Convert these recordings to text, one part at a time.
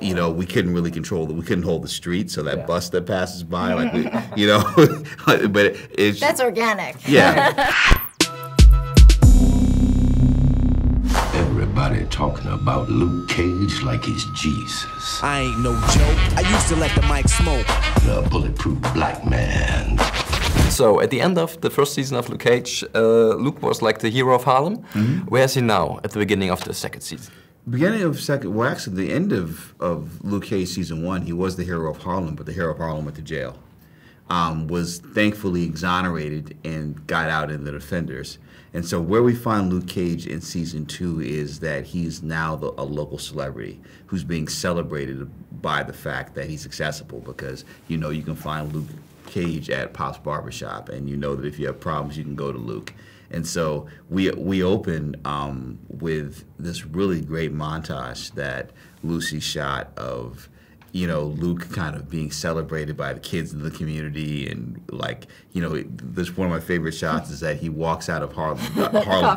you know, we couldn't really control we couldn't hold the street, so that bus that passes by, like, you know, but it's... That's organic. Yeah. Everybody talking about Luke Cage like he's Jesus. I ain't no joke. I used to let the mic smoke. The bulletproof black man. So, at the end of the first season of Luke Cage, Luke was like the hero of Harlem. Where is he now, at the beginning of the second season? Beginning of well, actually, the end of Luke Cage season 1, he was the hero of Harlem, but the hero of Harlem went to jail. Was thankfully exonerated and got out in the Defenders. And so where we find Luke Cage in season 2 is that he's now a local celebrity who's being celebrated by the fact that he's accessible, because you know you can find Luke Cage at Pop's Barbershop, and you know that if you have problems you can go to Luke. And so we open with this really great montage that Lucy shot of, you know, Luke kind of being celebrated by the kids in the community, and like, you know, this one of my favorite shots is that he walks out of Harlem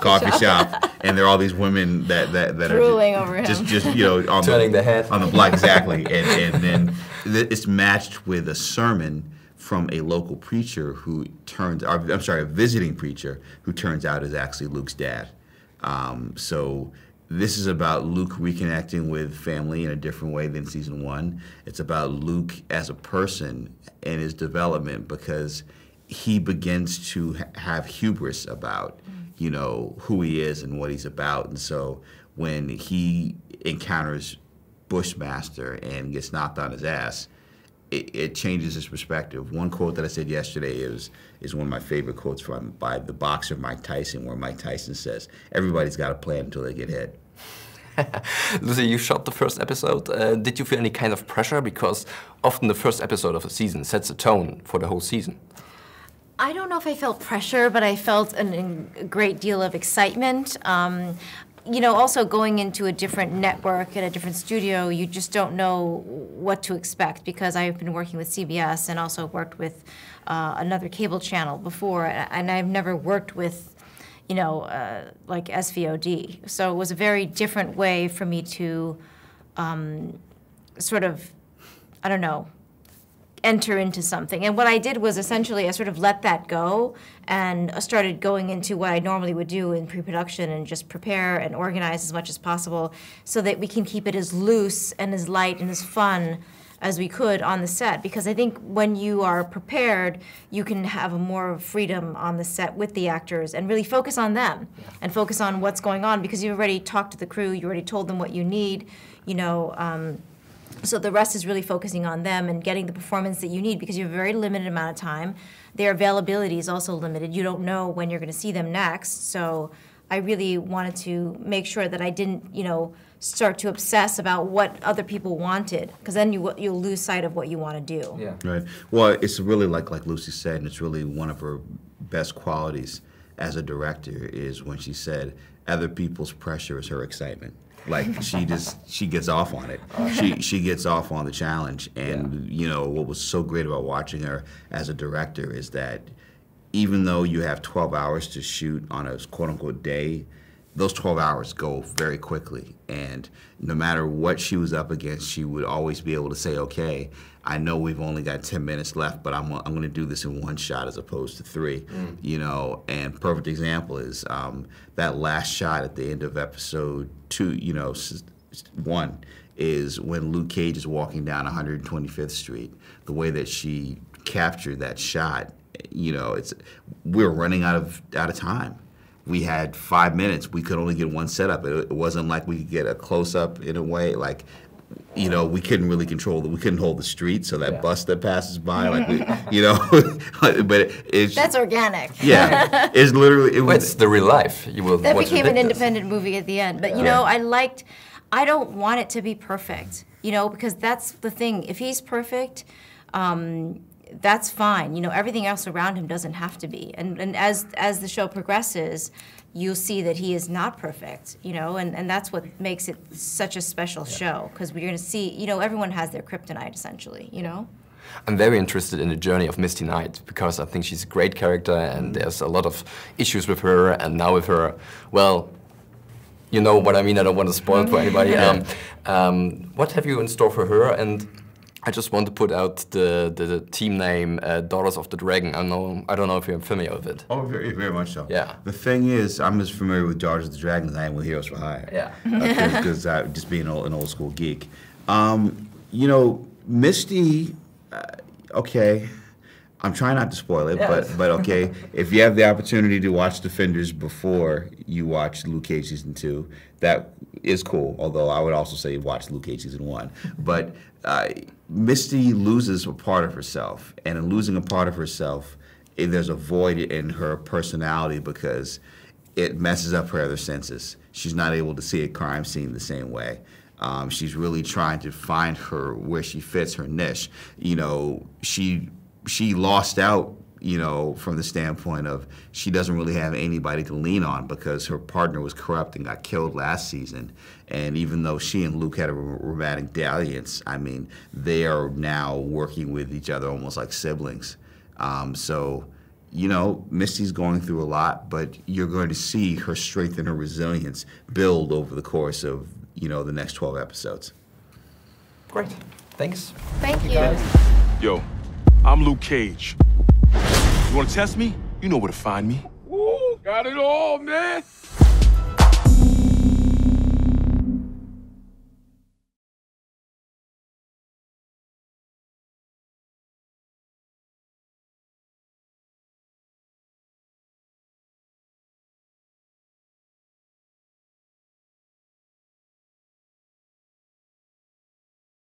coffee shop, and there are all these women that are drooling over him, just you know, on turning the head on the block, exactly, and then it's matched with a sermon from a local preacher who a visiting preacher who turns out is actually Luke's dad. So this is about Luke reconnecting with family in a different way than season 1. It's about Luke as a person and his development, because he begins to have hubris about, you know, who he is and what he's about. And so when he encounters Bushmaster and gets knocked on his ass, it changes his perspective. One quote that I said yesterday is one of my favorite quotes by the boxer Mike Tyson, where Mike Tyson says, "Everybody's got a plan until they get hit." Lucy, you shot the first episode. Did you feel any kind of pressure? Because often the first episode of a season sets a tone for the whole season. I don't know if I felt pressure, but I felt a great deal of excitement. You know, also going into a different network and a different studio, you just don't know what to expect, because I've been working with CBS and also worked with another cable channel before, and I've never worked with, you know, like SVOD. So it was a very different way for me to sort of, I don't know, enter into something. And what I did was essentially I sort of let that go and started going into what I normally would do in pre-production and just prepare and organize as much as possible so that we can keep it as loose and as light and as fun as we could on the set. Because I think when you are prepared, you can have more freedom on the set with the actors and really focus on them and focus on what's going on, because you've already talked to the crew, you already told them what you need, you know. So the rest is really focusing on them and getting the performance that you need, because you have a very limited amount of time. Their availability is also limited. You don't know when you're going to see them next. So I really wanted to make sure that I didn't, you know, start to obsess about what other people wanted, because then you'll lose sight of what you want to do. Yeah. Right. Well, it's really like Lucy said, and it's really one of her best qualities as a director is when she said, other people's pressure is her excitement. Like she gets off on it. She gets off on the challenge. And you know what was so great about watching her as a director is that even though you have 12 hours to shoot on a quote unquote day, those 12 hours go very quickly. And no matter what she was up against, she would always be able to say, okay, I know we've only got 10 minutes left, but I'm going to do this in one shot as opposed to 3, you know. And perfect example is that last shot at the end of episode 2, you know, 1, is when Luke Cage is walking down 125th Street. The way that she captured that shot, you know, we're running out of time. We had 5 minutes. We could only get one setup. It wasn't like we could get a close-up in a way. Like, you know, we couldn't really control we couldn't hold the street, so that bus that passes by, like, you know, but it's... That's organic. Yeah. It's literally... It's the real life. That became an independent movie at the end. But, you know, I don't want it to be perfect, you know, because that's the thing. If he's perfect, that's fine. You know, everything else around him doesn't have to be. And as the show progresses, you'll see that he is not perfect, you know, and that's what makes it such a special show, because we're going to see, you know, everyone has their kryptonite, essentially, you know? I'm very interested in the journey of Misty Knight, because I think she's a great character, and there's a lot of issues with her, and now with her, well, You know what I mean. I don't want to spoil for anybody. What have you in store for her? And I just want to put out the team name, Daughters of the Dragon. I don't know if you're familiar with it. Oh, very, very much so. Yeah. The thing is, I'm as familiar with Daughters of the Dragon as I am with Heroes for Hire. Yeah. Because just being an old school geek. You know, Misty, okay, I'm trying not to spoil it, but okay, if you have the opportunity to watch Defenders before you watch Luke Cage Season 2, that is cool, although I would also say watch Luke Cage Season 1. But Misty loses a part of herself, and in losing a part of herself, there's a void in her personality because it messes up her other senses. She's not able to see a crime scene the same way. She's really trying to find where she fits, her niche. You know, she lost out, you know, from the standpoint of she doesn't really have anybody to lean on because her partner was corrupt and got killed last season. And even though she and Luke had a romantic dalliance, I mean, they are now working with each other almost like siblings. So, you know, Misty's going through a lot, but you're going to see her strength and her resilience build over the course of, you know, the next 12 episodes. Great. Thanks. Thank you. Yo, I'm Luke Cage. You wanna test me? You know where to find me. Woo, got it all, man.